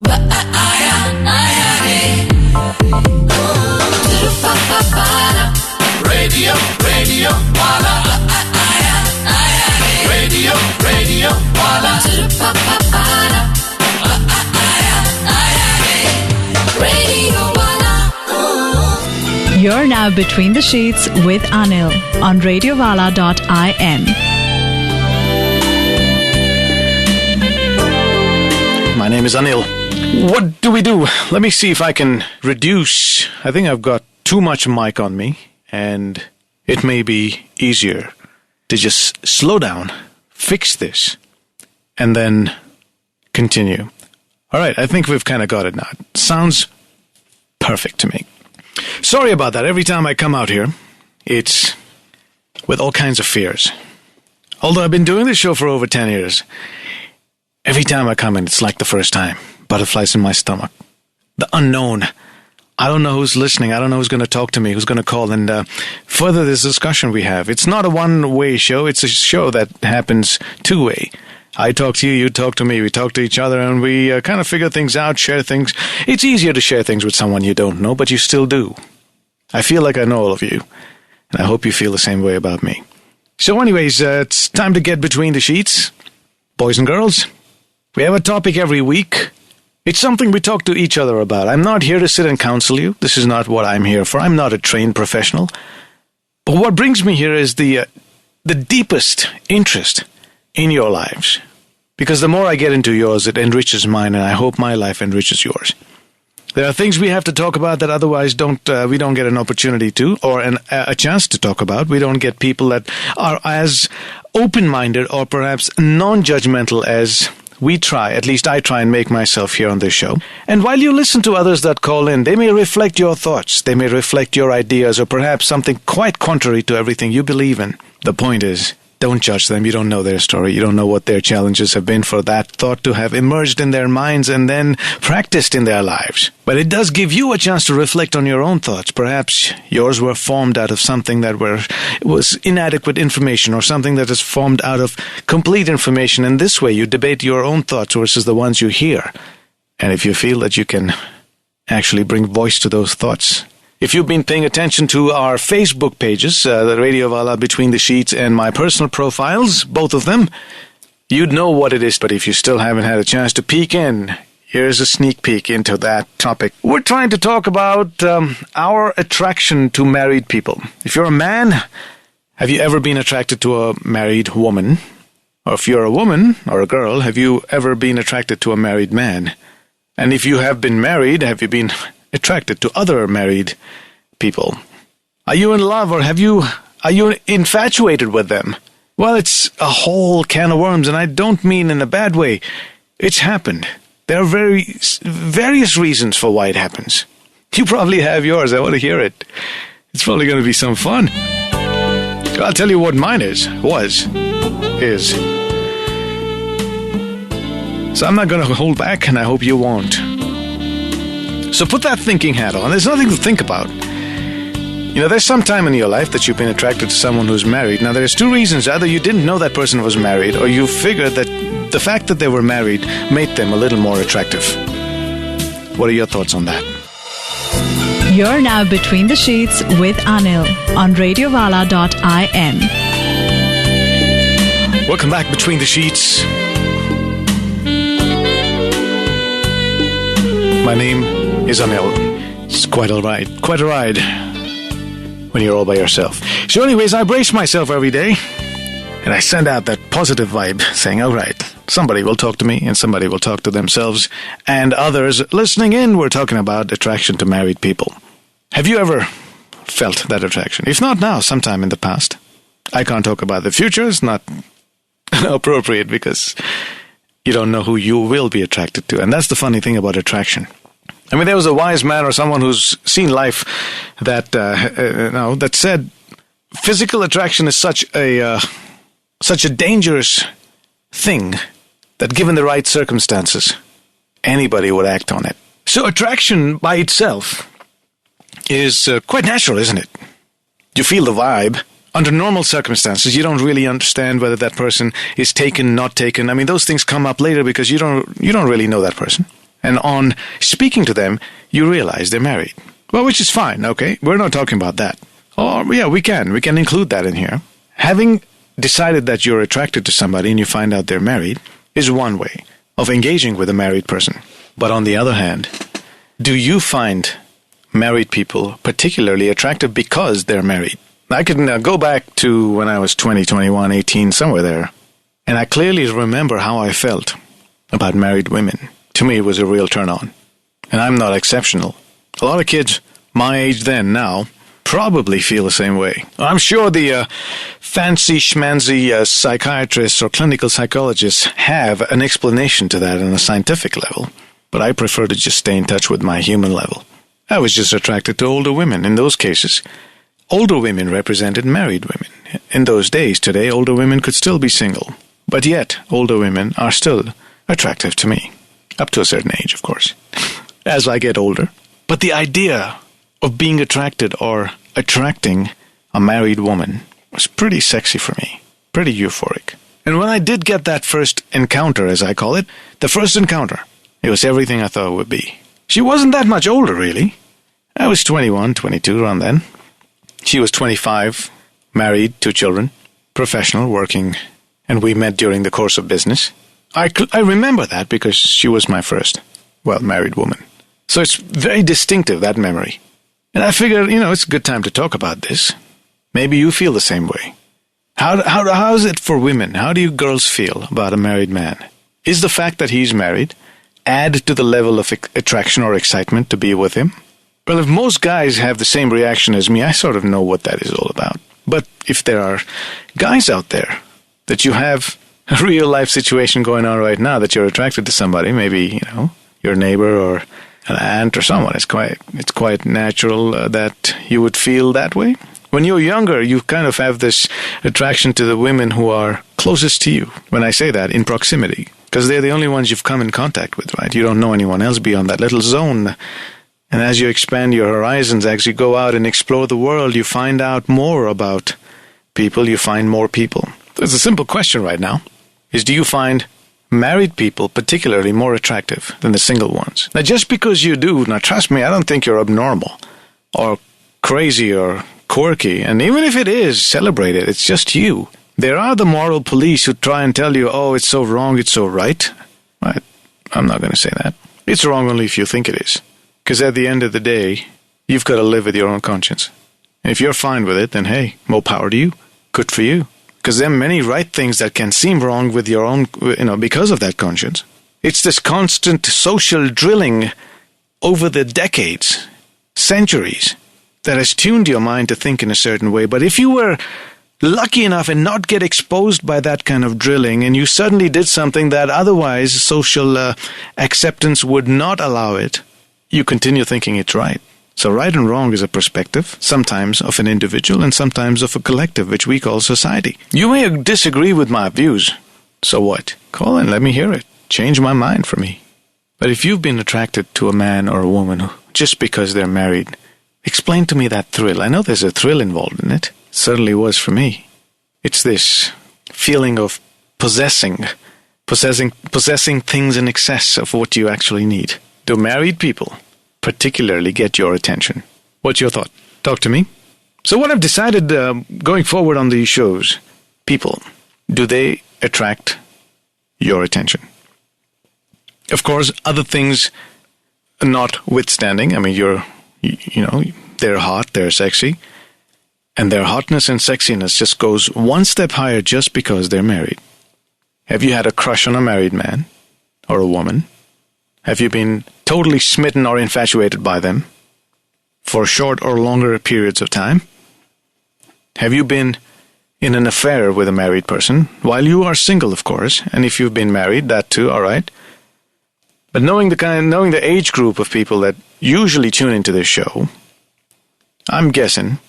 Radio Wala. Radio Wala. Radio Wala. You're now between the sheets with Anil on radiovala.in. My name is Anil. What do we do? Let me see if I can reduce. I think I've got too much mic on me, and it may be easier to just slow down, fix this, and then continue. All right, I think we've kind of got it now. It sounds perfect to me. Sorry about that. Every time I come out here, it's with all kinds of fears. Although I've been doing this show for over 10 years, every time I come in, it's like the first time. Butterflies in my stomach. The unknown. I don't know who's listening. I don't know who's going to talk to me, who's going to call. And further this discussion we have, it's not a one-way show. It's a show that happens two-way. I talk to you, you talk to me, we talk to each other, and we kind of figure things out, share things. It's easier to share things with someone you don't know, but you still do. I feel like I know all of you, and I hope you feel the same way about me. So anyways, it's time to get between the sheets. Boys and girls, we have a topic every week. It's something we talk to each other about. I'm not here to sit and counsel you. This is not what I'm here for. I'm not a trained professional. But what brings me here is the deepest interest in your lives. Because the more I get into yours, it enriches mine, and I hope my life enriches yours. There are things we have to talk about that otherwise we don't get an opportunity to, or a chance to talk about. We don't get people that are as open-minded or perhaps non-judgmental as we try, at least I try and make myself here on this show. And while you listen to others that call in, they may reflect your thoughts, they may reflect your ideas, or perhaps something quite contrary to everything you believe in. The point is, don't judge them. You don't know their story. You don't know what their challenges have been for that thought to have emerged in their minds and then practiced in their lives. But it does give you a chance to reflect on your own thoughts. Perhaps yours were formed out of something that was inadequate information, or something that is formed out of complete information. And this way you debate your own thoughts versus the ones you hear. And if you feel that you can actually bring voice to those thoughts, if you've been paying attention to our Facebook pages, the Radio Wala Between the Sheets, and my personal profiles, both of them, you'd know what it is. But if you still haven't had a chance to peek in, here's a sneak peek into that topic. We're trying to talk about our attraction to married people. If you're a man, have you ever been attracted to a married woman? Or if you're a woman or a girl, have you ever been attracted to a married man? And if you have been married, have you been attracted to other married people? Are you in love, or are you infatuated with them? Well, it's a whole can of worms, and I don't mean in a bad way. It's happened. There are various reasons for why it happens. You probably have yours. I want to hear it. It's probably going to be some fun. I'll tell you what mine is. So I'm not going to hold back, and I hope you won't. So put that thinking hat on. There's nothing to think about. You know, there's some time in your life that you've been attracted to someone who's married. Now, there's two reasons. Either you didn't know that person was married, or you figured that the fact that they were married made them a little more attractive. What are your thoughts on that? You're now between the sheets with Anil on radiovala.in. Welcome back, Between the Sheets. My name is Anil. It's quite a ride when you're all by yourself. So anyways, I brace myself every day, and I send out that positive vibe saying, all right, somebody will talk to me, and somebody will talk to themselves, and others listening in, we're talking about attraction to married people. Have you ever felt that attraction? If not now, sometime in the past. I can't talk about the future. It's not appropriate because you don't know who you will be attracted to. And that's the funny thing about attraction. I mean, there was a wise man or someone who's seen life that that said physical attraction is such a dangerous thing that given the right circumstances, anybody would act on it. So attraction by itself is quite natural, isn't it? You feel the vibe. Under normal circumstances, you don't really understand whether that person is taken, not taken. I mean, those things come up later because you don't really know that person. And on speaking to them, you realize they're married. Well, which is fine, okay? We're not talking about that. Or, yeah, we can include that in here. Having decided that you're attracted to somebody and you find out they're married is one way of engaging with a married person. But on the other hand, do you find married people particularly attractive because they're married? I can go back to when I was 20, 21, 18, somewhere there. And I clearly remember how I felt about married women. To me, it was a real turn-on. And I'm not exceptional. A lot of kids my age then, now, probably feel the same way. I'm sure the fancy schmancy psychiatrists or clinical psychologists have an explanation to that on a scientific level. But I prefer to just stay in touch with my human level. I was just attracted to older women. In those cases, older women represented married women. In those days, today, older women could still be single. But yet, older women are still attractive to me. Up to a certain age, of course. As I get older. But the idea of being attracted or attracting a married woman was pretty sexy for me. Pretty euphoric. And when I did get that first encounter, as I call it, the first encounter, it was everything I thought it would be. She wasn't that much older, really. I was 21, 22 around then. She was 25, married, 2 children, professional, working, and we met during the course of business. I remember that because she was my first, married woman. So it's very distinctive, that memory. And I figured, it's a good time to talk about this. Maybe you feel the same way. How is it for women? How do you girls feel about a married man? Is the fact that he's married add to the level of attraction or excitement to be with him? Well, if most guys have the same reaction as me, I sort of know what that is all about. But if there are guys out there that you have a real life situation going on right now that you're attracted to somebody, maybe, your neighbor or an aunt or someone, it's quite natural that you would feel that way. When you're younger, you kind of have this attraction to the women who are closest to you. When I say that, in proximity. Because they're the only ones you've come in contact with, right? You don't know anyone else beyond that little zone. And as you expand your horizons, as you go out and explore the world, you find out more about people, you find more people. There's a simple question right now, is do you find married people particularly more attractive than the single ones? Now, just because you do, now trust me, I don't think you're abnormal or crazy or quirky. And even if it is, celebrate it. It's just you. There are the moral police who try and tell you, oh, it's so wrong, it's so right. I'm not going to say that. It's wrong only if you think it is. Because at the end of the day, you've got to live with your own conscience. And if you're fine with it, then hey, more power to you. Good for you. Because there are many right things that can seem wrong with your own, because of that conscience. It's this constant social drilling over the decades, centuries, that has tuned your mind to think in a certain way. But if you were lucky enough and not get exposed by that kind of drilling, and you suddenly did something that otherwise social acceptance would not allow it, you continue thinking it's right. So right and wrong is a perspective, sometimes of an individual and sometimes of a collective, which we call society. You may disagree with my views. So what? Call and let me hear it. Change my mind for me. But if you've been attracted to a man or a woman just because they're married, explain to me that thrill. I know there's a thrill involved in it. Certainly was for me. It's this feeling of possessing things in excess of what you actually need. Do married people particularly get your attention? What's your thought? Talk to me. So what I've decided going forward on these shows, people, do they attract your attention? Of course, other things notwithstanding, they're hot, they're sexy. And their hotness and sexiness just goes one step higher just because they're married. Have you had a crush on a married man or a woman? Have you been totally smitten or infatuated by them for short or longer periods of time? Have you been in an affair with a married person while you are single, of course? And if you've been married, that too, all right. But knowing the age group of people that usually tune into this show, I'm guessing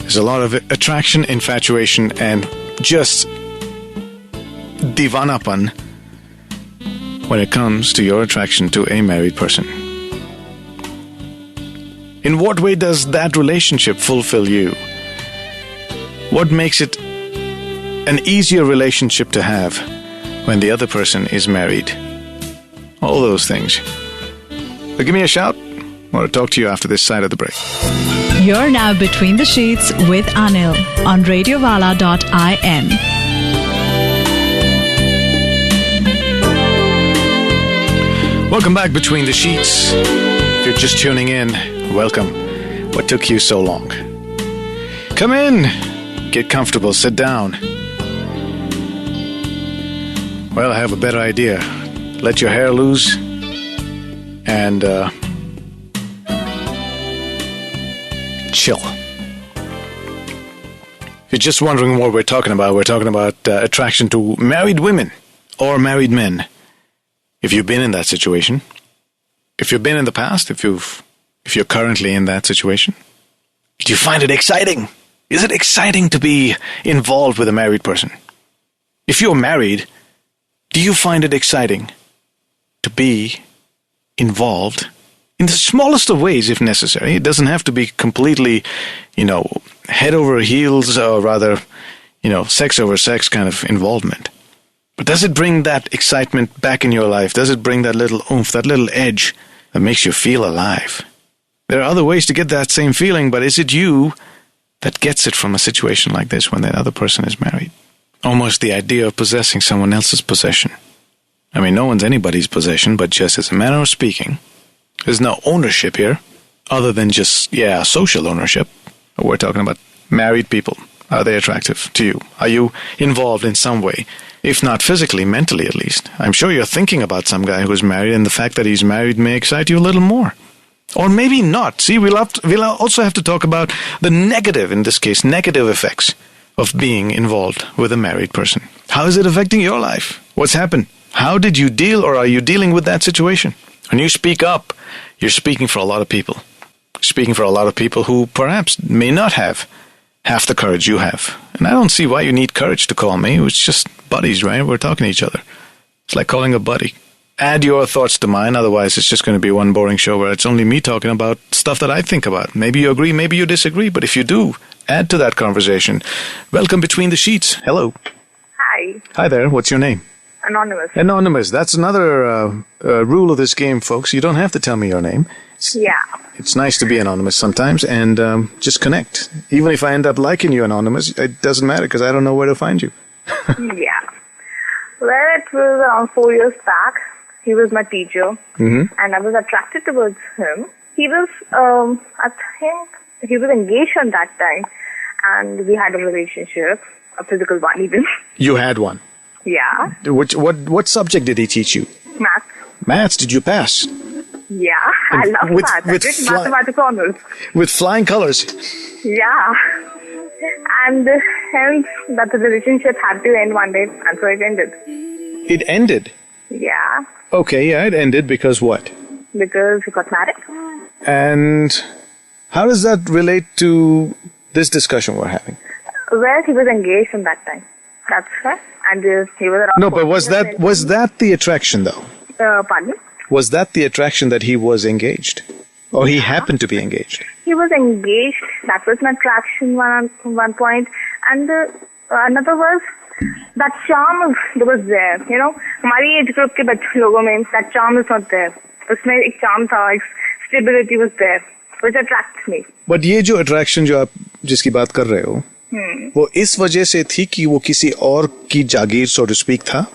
there's a lot of attraction, infatuation, and just divanapan when it comes to your attraction to a married person. In what way does that relationship fulfill you? What makes it an easier relationship to have when the other person is married? all those things. So give me a shout. I want to talk to you after this side of the break. You're now Between the Sheets with Anil on radiovala.in. Welcome back Between the Sheets. If you're just tuning in, welcome. What took you so long? Come in. Get comfortable. Sit down. Well, I have a better idea. Let your hair loose and chill. If you're just wondering what we're talking about attraction to married women or married men. If you've been in that situation, if you've been in the past, if you're currently in that situation, do you find it exciting? Is it exciting to be involved with a married person? If you're married, do you find it exciting to be involved in the smallest of ways if necessary? It doesn't have to be completely, head over heels or rather, sex over sex kind of involvement. But does it bring that excitement back in your life? Does it bring that little oomph, that little edge that makes you feel alive? There are other ways to get that same feeling, but is it you that gets it from a situation like this when that other person is married? Almost the idea of possessing someone else's possession. I mean, no one's anybody's possession, but just as a manner of speaking, there's no ownership here other than just, social ownership. We're talking about married people. Are they attractive to you? Are you involved in some way? If not physically, mentally at least. I'm sure you're thinking about some guy who's married, and the fact that he's married may excite you a little more. Or maybe not. See, we'll also have to talk about the negative, in this case, negative effects of being involved with a married person. How is it affecting your life? What's happened? How did you deal, or are you dealing with that situation? When you speak up, you're speaking for a lot of people. Speaking for a lot of people who perhaps may not have half the courage you have. And I don't see why you need courage to call me. It's just buddies, right? We're talking to each other. It's like calling a buddy. Add your thoughts to mine, otherwise it's just going to be one boring show where it's only me talking about stuff that I think about. Maybe you agree, maybe you disagree, but if you do, add to that conversation. Welcome Between the Sheets. Hello. Hi. Hi there. What's your name? Anonymous. Anonymous. That's another rule of this game, folks. You don't have to tell me your name. Yeah. It's nice to be anonymous sometimes and just connect. Even if I end up liking you anonymous, it doesn't matter because I don't know where to find you. Yeah. Well, it was around 4 years back. He was my teacher, and I was attracted towards him. He was, I think, he was engaged at that time, and we had a relationship, a physical one even. You had one? Yeah. What subject did he teach you? Maths. Maths? Did you pass? Yeah, I love maths. I did mathematics honors. With flying colors? Yeah. And hence, that the relationship had to end one day, and so it ended. It ended? Yeah. Okay, yeah, it ended because what? Because he got married. And how does that relate to this discussion we're having? Well, he was engaged at that time. That's right. And he was around. No, but was that the attraction though? Pardon? Was that the attraction that he was engaged? Or he happened to be engaged? He was engaged. That was an attraction one point. And another was that charm that was there. You know, हमारी age group के बच्चे लोगों में that charm is not there. उसमें एक charm था, एक stability was there, which attracts me. But ये जो attraction जो आप जिसकी बात कर रहे हो, वो इस वजह से थी कि वो किसी और की जागीर so to speak था?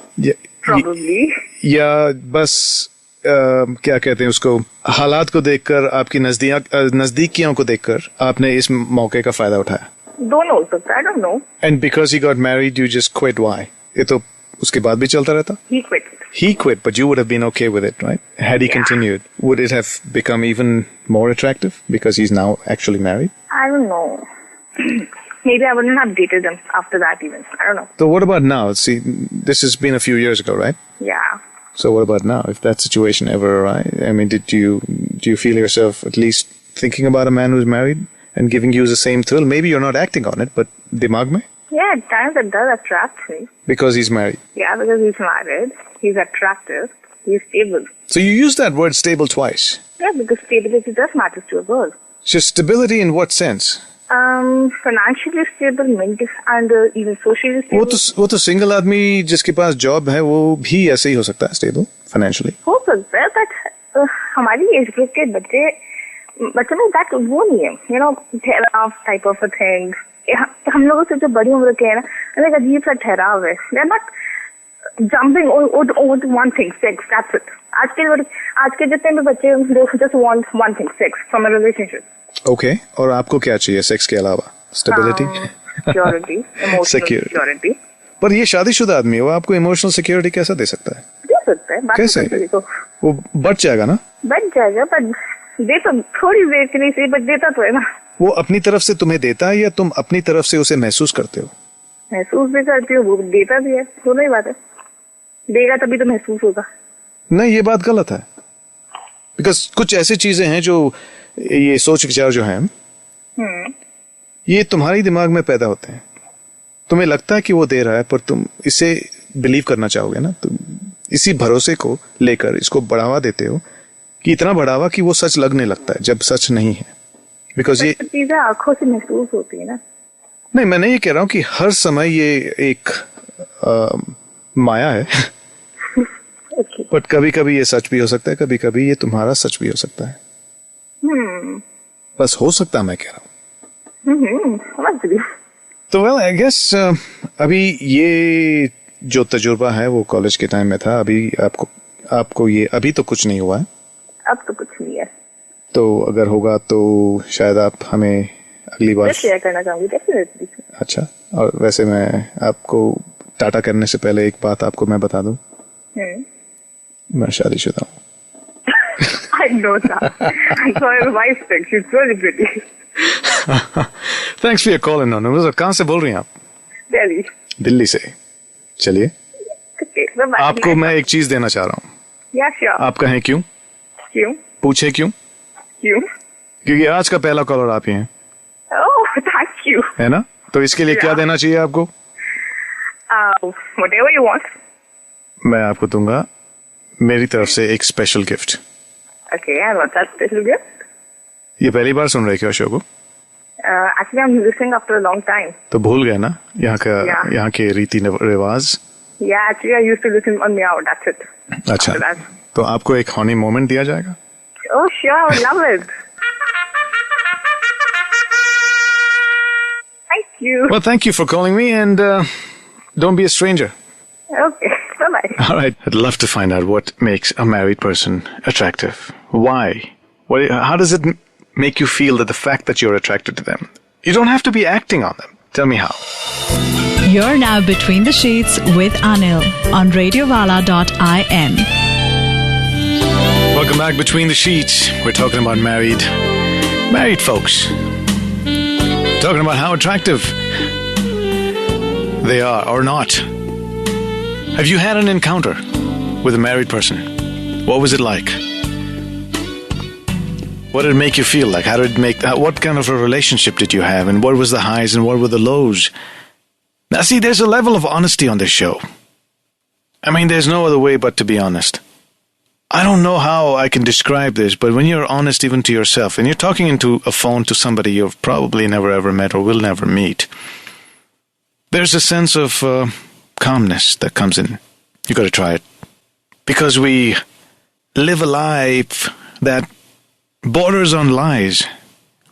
Probably. या बस क्या कहते हैं उसको हालात को देखकर आपकी नजदीकियों को देखकर आपने इस मौके का फायदा उठाया? दोनों हो सकता है, I don't know. And because he got married, you just quit. Why? ये तो उसके बाद भी चलता रहता? He quit. He quit, but you would have been okay with it, right? Had he continued, would it have become even more attractive because he's now actually married? I don't know. Maybe I wouldn't have dated him after that even. I don't know. So what about now? See, this has been a few years ago, right? Yeah. So what about now? If that situation ever arises, I mean, do you feel yourself at least thinking about a man who's married and giving you the same thrill? Maybe you're not acting on it, but dimag mein? Yeah, at times it does attract me. Because he's married? Yeah, because he's married. He's attractive. He's stable. So you used that word stable twice. Yeah, because stability does matter to a girl. So stability in what sense? Financially stable, mental and even socially stable. वो तो single आदमी जिसके पास job है वो भी ऐसे ही हो सकता है, स्टेबल फाइनेंशियली हो सकता है, बट हमारी एज ग्रुप के बच्चों में दैट वो नहीं है, यू नो, ठहराव टाइप ऑफ अ थिंग. हम लोगों से जो बड़ी उम्र के हैं ना, एक अजीब सा ठहराव है. They are not jumping over to one thing, sex, that's it. आज के जितने भी बच्चे, they just want one thing, sex from a relationship. Okay, और आपको क्या चाहिए सेक्स के अलावा? Stability, security, emotional security. पर ये शादीशुदा आदमी है, वो आपको इमोशनल सिक्योरिटी कैसा दे सकता है? दे सकता है, कैसे? तो वो बढ़ जाएगा ना? बढ़ जाएगा, पर दे तो थोड़ी देर के लिए सही, बट देता तो है ना. वो अपनी तरफ से तुम्हें देता है या तुम अपनी तरफ से उसे महसूस करते हो? महसूस भी करती हो, वो देता भी है, दोनों ही बात है. देगा तभी तो महसूस होगा. नहीं, ये बात गलत है. बिकॉज कुछ ऐसी चीजें हैं जो, ये सोच विचार जो है, ये तुम्हारे दिमाग में पैदा होते हैं. तुम्हें लगता है कि वो दे रहा है, पर तुम इसे बिलीव करना चाहोगे ना. तुम इसी भरोसे को लेकर इसको बढ़ावा देते हो, कि इतना बढ़ावा कि वो सच लगने लगता है जब सच नहीं है. बिकॉज ये चीजें आंखों से महसूस होती है ना. नहीं, मैं नहीं ये कह रहा हूं कि हर समय ये एक माया है. बट कभी कभी ये सच भी हो सकता है, कभी कभी ये तुम्हारा सच भी हो सकता है. बस हो सकता है, मैं कह रहा हूँ. तो वेल आई गेस अभी ये जो तजुर्बा है वो कॉलेज के टाइम में था. अभी आपको ये अभी तो कुछ नहीं हुआ है. अब तो कुछ नहीं है. तो अगर होगा तो शायद आप हमें अगली बार शेयर करना चाहूंगी. डेफिनेटली. अच्छा, और वैसे मैं आपको टाटा करने से पहले एक बात आपको मैं बता दूं, मैं शादीशुदा हूँ. I know that. I saw your wife pic. She's really pretty. Thanks for your call, Anonymous. कहाँ से बोल रही हैं आप? Delhi. दिल्ली से. चलिए, Okay, bye-bye. आपको मैं एक चीज देना चाह रहा हूँ. Yeah, sure. आप कहें क्यों? क्यों? पूछे क्यों? क्यों? क्योंकि आज का पहला कॉलर आप ही हैं. Oh, thank you. है ना? तो इसके लिए क्या देना चाहिए आपको? Whatever you want. मैं आपको दूंगा मेरी तरफ से एक special gift. Okay, and what's that special gift? ये पहली बार सुन रहे क्या शो को? Actually, I'm listening after a long time. तो भूल गए ना यहाँ के रीति रिवाज? Yeah, actually, I used to listen on Meow. That's it. अच्छा, After that. तो आपको एक हॉनी मोमेंट दिया जाएगा. Oh, sure, love it. Thank you. Well, thank you for calling me, and don't be a stranger. Okay, bye-bye. All right. I'd love to find out what makes a married person attractive. Why? How does it make you feel that the fact that you're attracted to them? You don't have to be acting on them. Tell me how. You're now Between the Sheets with Anil on radiovala.in. Welcome back, Between the Sheets. We're talking about married folks. Talking about how attractive they are or not. Have you had an encounter with a married person? What was it like? What did it make you feel like? What kind of a relationship did you have? And what was the highs and what were the lows? Now see, there's a level of honesty on this show. I mean, there's no other way but to be honest. I don't know how I can describe this, but when you're honest even to yourself, and you're talking into a phone to somebody you've probably never ever met or will never meet, there's a sense of calmness that comes in. You got to try it. Because we live a life that borders on lies.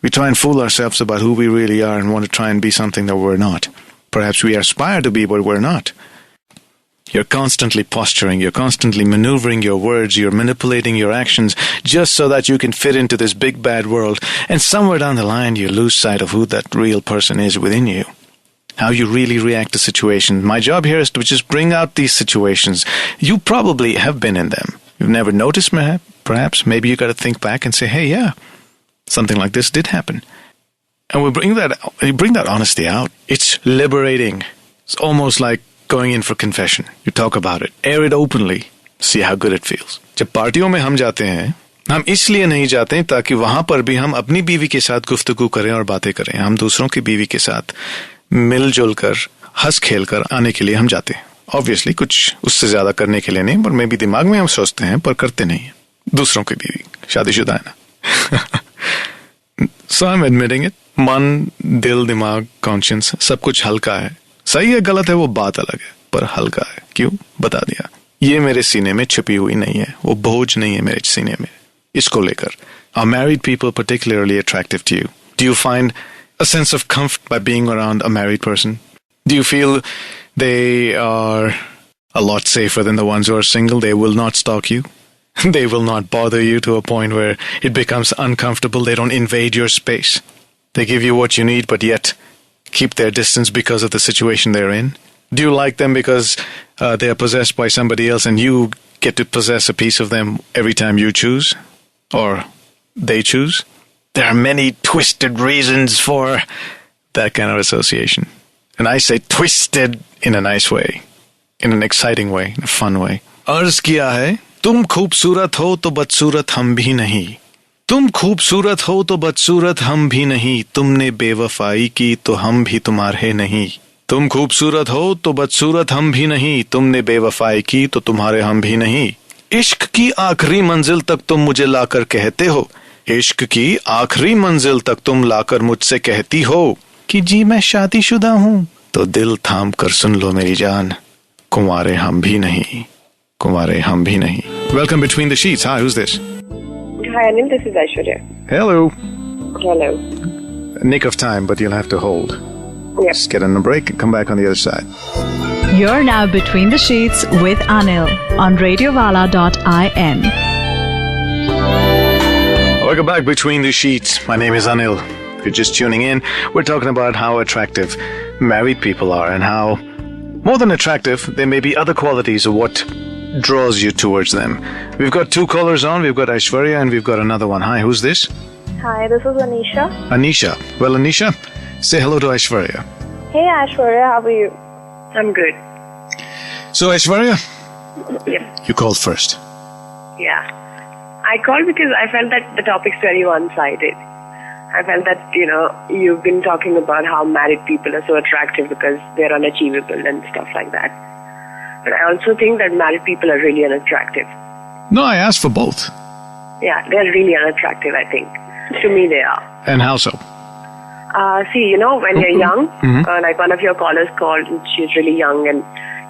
We try and fool ourselves about who we really are and want to try and be something that we're not. Perhaps we aspire to be, but we're not. You're constantly posturing, you're constantly maneuvering your words, you're manipulating your actions just so that you can fit into this big bad world. And somewhere down the line, you lose sight of who that real person is within you. How you really react to situations. My job here is to just bring out these situations. You probably have been in them. You've never noticed, perhaps. Maybe you got to think back and say, hey, yeah, something like this did happen. And we bring that honesty out. It's liberating. It's almost like going in for confession. You talk about it. Air it openly. See how good it feels. जब पार्टियों में हम जाते हैं, हम इसलिए नहीं जाते हैं ताकि वहां पर भी हम अपनी बीवी के साथ गुफ्तगू करें और बातें करें. हम दूसरों की बीवी के साथ मिलजुल कर, हंस खेल कर आने के लिए हम जाते हैं. Obviously, कुछ उससे ज्यादा करने के लिए नहीं, पर मे भी दिमाग में हम सोचते हैं, पर करते नहीं हैं. दूसरों की बीवी, शादीशुदा है ना. So I'm admitting it. मन, दिल, दिमाग, कॉन्शियंस सब कुछ हल्का है. सही है गलत है वो बात अलग है, पर हल्का है. क्यों? बता दिया. ये मेरे सीने में छुपी हुई नहीं है, वो बोझ नहीं है मेरे सीने में. इसको लेकर. Are married people particularly attractive to you? Do you find a sense of comfort by being around a married person? Do you feel they are a lot safer than the ones who are single? They will not stalk you. They will not bother you to a point where it becomes uncomfortable. They don't invade your space. They give you what you need, but yet keep their distance because of the situation they're in. Do you like them because they are possessed by somebody else and you get to possess a piece of them every time you choose? Or they choose? There are many twisted reasons for that kind of association. And I say twisted in a nice way, in an exciting way, in a fun way. अर्ज किया है, तुम खूबसूरत हो तो बदसूरत हम भी नहीं. तुम खूबसूरत हो तो बदसूरत हम भी नहीं. तुमने बेवफाई की तो हम भी तुम्हारे नहीं. तुम खूबसूरत हो तो बदसूरत हम भी नहीं. तुमने बेवफाई की तो तुम्हारे हम भी नहीं. इश्क की आखिरी मंजिल तक तुम मुझे लाकर कहते हो. इश्क की आखिरी मंजिल तक तुम लाकर मुझसे कहती हो कि जी मैं शादीशुदा हूँ. तो दिल थाम कर सुन लो मेरी जान, कुंवारे हम भी नहीं, कुंवारे हम भी नहीं. Welcome Between the Sheets. Hi, who's this? Hi, Anil. This is Aishwarya. Hello. Hello. Nick of time, but you'll have to hold. Yep. Just get on a break and come back on the other side. You're now Between the Sheets with Anil on radiovala.in. Welcome back Between the Sheets. My name is Anil. If you're just tuning in, we're talking about how attractive married people are and how, more than attractive, there may be other qualities of what draws you towards them. We've got two callers on. We've got Aishwarya and we've got another one. Hi, who's this? Hi, this is Anisha. Anisha. Well, Anisha, say hello to Aishwarya. Hey Aishwarya, how are you? I'm good. So, Aishwarya, Yep. you called first. Yeah. I called because I felt that the topic's very one-sided. I felt that, you've been talking about how married people are so attractive because they're unachievable and stuff like that. But I also think that married people are really unattractive. No, I asked for both. Yeah, they're really unattractive, I think. To me, they are. And how so? See, when you're young, like one of your callers called, and she's really young, and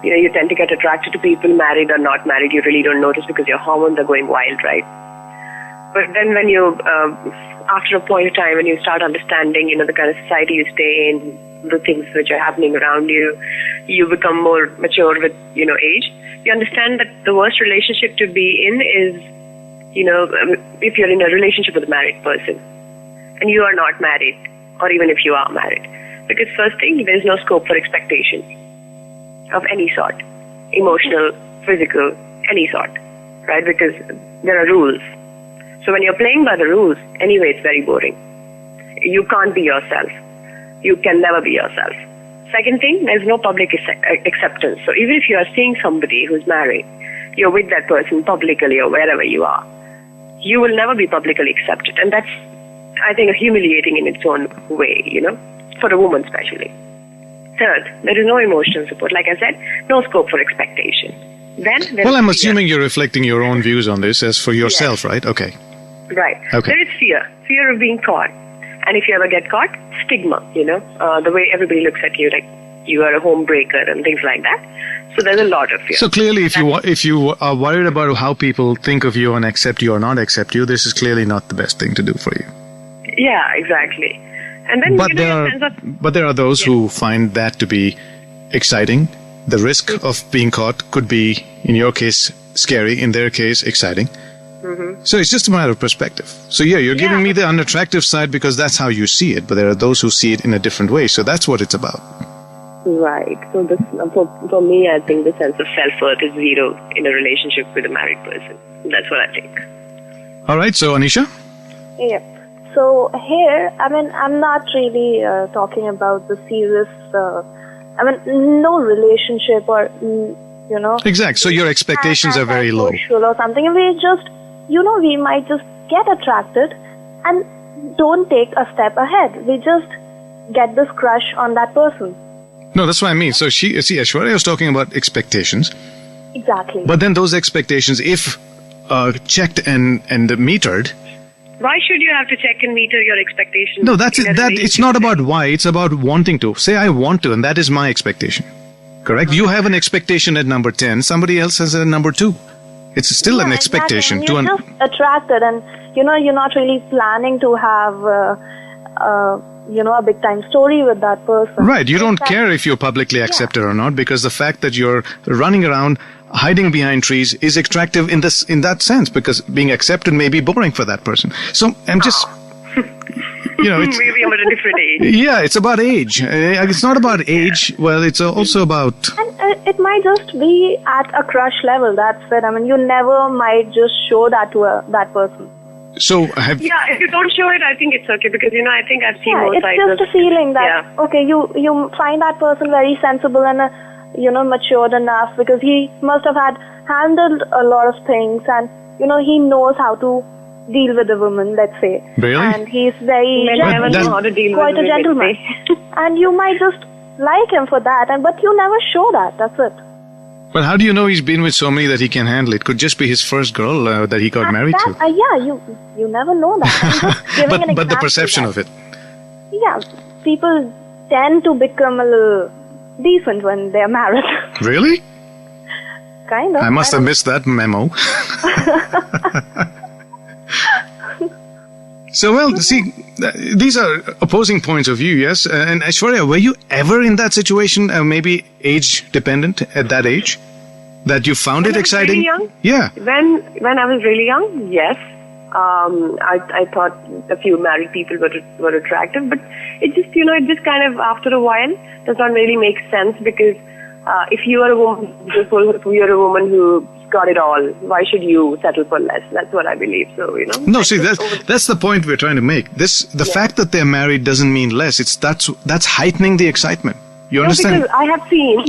you tend to get attracted to people, married or not married. You really don't notice because your hormones are going wild, right? But then when you, after a point of time, when you start understanding, the kind of society you stay in, the things which are happening around you, you become more mature with, age. You understand that the worst relationship to be in is, if you're in a relationship with a married person and you are not married, or even if you are married. Because first thing, there's no scope for expectation of any sort, emotional, physical, any sort, right? Because there are rules. So when you're playing by the rules, anyway, it's very boring. You can't be yourself. You can never be yourself. Second thing, there's no public acceptance. So even if you are seeing somebody who's married, you're with that person publicly or wherever you are, you will never be publicly accepted. And that's, I think, humiliating in its own way, for a woman especially. Third, there is no emotional support. Like I said, no scope for expectation. Then, Well, I'm assuming you're reflecting your own views on this as for yourself, right? Okay. Right. Okay. There is fear of being caught. And if you ever get caught, stigma, the way everybody looks at you, like you are a home breaker and things like that. So there's a lot of fear. So clearly, if you are worried about how people think of you and accept you or not accept you, this is clearly not the best thing to do for you. Yeah, exactly. And then, But there are those who find that to be exciting. The risk of being caught could be, in your case, scary. In their case, exciting. Mm-hmm. So it's just a matter of perspective. So yeah, you're giving me the unattractive side because that's how you see it. But there are those who see it in a different way. So that's what it's about. Right. So this, for me, I think the sense of self-worth is zero in a relationship with a married person. That's what I think. All right. So Anisha? Yep. So here, I'm not really talking about the serious, no relationship or, Exact. So your expectations are very low. Or something. We just, we might just get attracted and don't take a step ahead. We just get this crush on that person. No, that's what I mean. So Aishwarya was talking about expectations. Exactly. But then those expectations, if checked and metered, Why should you have to check and meter your expectations? No, that's in a it. That it's relationship? not about why. It's about wanting to. Say I want to, and that is my expectation. Correct? You have an expectation at number 10. Somebody else has a number 2. It's still an expectation. Exactly. You're just attracted, and you're not really planning to have a big time story with that person. Right. You don't care if you're publicly accepted or not, because the fact that you're running around hiding behind trees is attractive in that sense, because being accepted may be boring for that person. So I'm just, it's, Maybe I'm at a different age. yeah, it's about age. It's not about age. Well, it's also about. And it might just be at a crush level. That's it. I mean, you never might just show that to that person. So Yeah, if you don't show it, I think it's okay, because I think I've seen both It's sides. just a feeling that okay, you find that person very sensible and matured enough, because he must have handled a lot of things, and he knows how to deal with a woman, let's say. Really? And he's very Men never know how to deal quite with a women, gentleman. And you might just like him for that, but you never show that. That's it. But how do you know he's been with so many that he can handle it? Could just be his first girl that he got married to. You never know that. I'm just giving an But the example perception that- of it. Yeah, people tend to become a little decent when they're married. Really? Kind of. I must have missed that memo. So, well, see, these are opposing points of view, yes? And Aishwarya, were you ever in that situation, maybe age-dependent at that age? That you found it When I was exciting? really young? Yeah. When I was really young, yes. I thought a few married people were attractive, but it just kind of, after a while, does not really make sense, because if you are a woman who got it all, why should you settle for less? That's what I believe. So, No, see, that's the point we're trying to make. The fact that they're married doesn't mean less. That's heightening the excitement. You understand? Because I have seen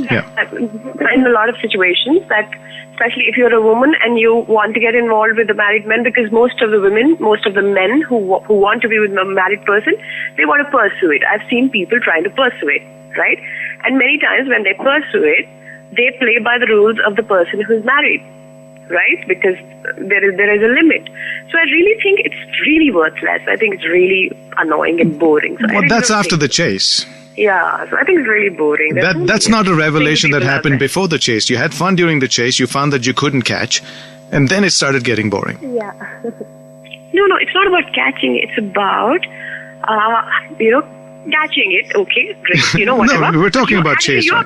in a lot of situations that, especially if you're a woman and you want to get involved with the married men, because most of the men who want to be with a married person, they want to pursue it. I've seen people trying to pursue it, right? And many times when they pursue it, they play by the rules of the person who's married, right? Because there is a limit. So I really think it's really worthless. I think it's really annoying and boring. So Well, that's after the chase. Yeah, so I think it's really boring. That's not a revelation that people out happened there. before the chase. You had fun during the chase, you found that you couldn't catch, and then it started getting boring. Yeah. No, it's not about catching. It's about, catching it. Okay, great. Whatever. No, we're talking about actually, chase, right?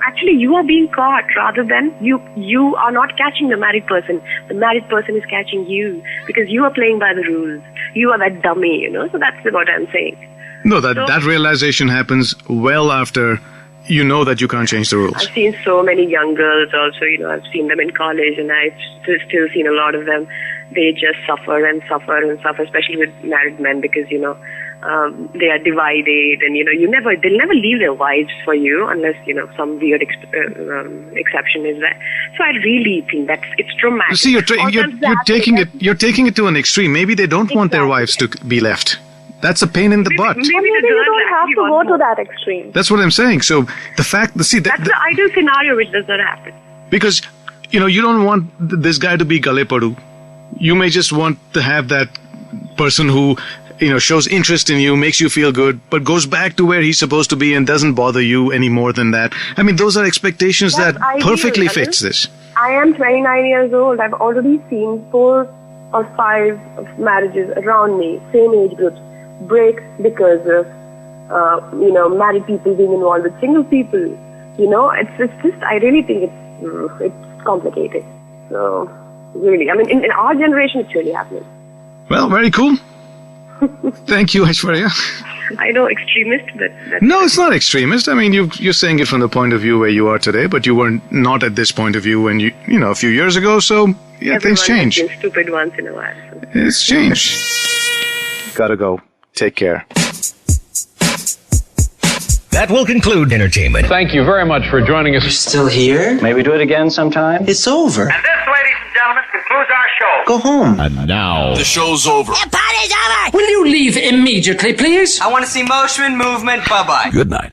Actually, you are being caught rather than you are not catching the married person. The married person is catching you because you are playing by the rules. You are that dummy, So that's what I'm saying. No, that realization happens well after you know that you can't change the rules. I've seen so many young girls also, I've seen them in college, and I've still seen a lot of them. They just suffer and suffer and suffer, especially with married men, because, they are divided, and, they'll never leave their wives for you unless, some weird exception is there. So I really think it's traumatic. You see, you're taking it to an extreme. Maybe they don't want their wives to be left. That's a pain in the butt. Maybe Maybe the you girls don't have actually to go want to more. that extreme. That's what I'm saying. So That's the ideal scenario which does not happen. because, you don't want this guy to be Galepadu. You may just want to have that person who, shows interest in you, makes you feel good, but goes back to where he's supposed to be and doesn't bother you any more than that. I mean, those are expectations That's that ideal, perfectly Anil. fits this. I am 29 years old. I've already seen 4 or 5 marriages around me, same age groups, break because of, married people being involved with single people. It's just, I really think it's complicated. So, really, I mean, in our generation, it's really happening. Well, very cool. Thank you, Aishwarya. I know extremist, but that's No, it's not extremist. I mean, you're saying it from the point of view where you are today, but you were not at this point of view when a few years ago. So, yeah, things everyone change. has been stupid once in a while. So. It's changed. Gotta go. Take care. That will conclude entertainment. Thank you very much for joining us. Still here? Maybe do it again sometime. It's over. And this, ladies and gentlemen, concludes our show. Go home. And now, The show's over. Will you leave immediately, please? I want to see motion, movement. Bye-bye. good night.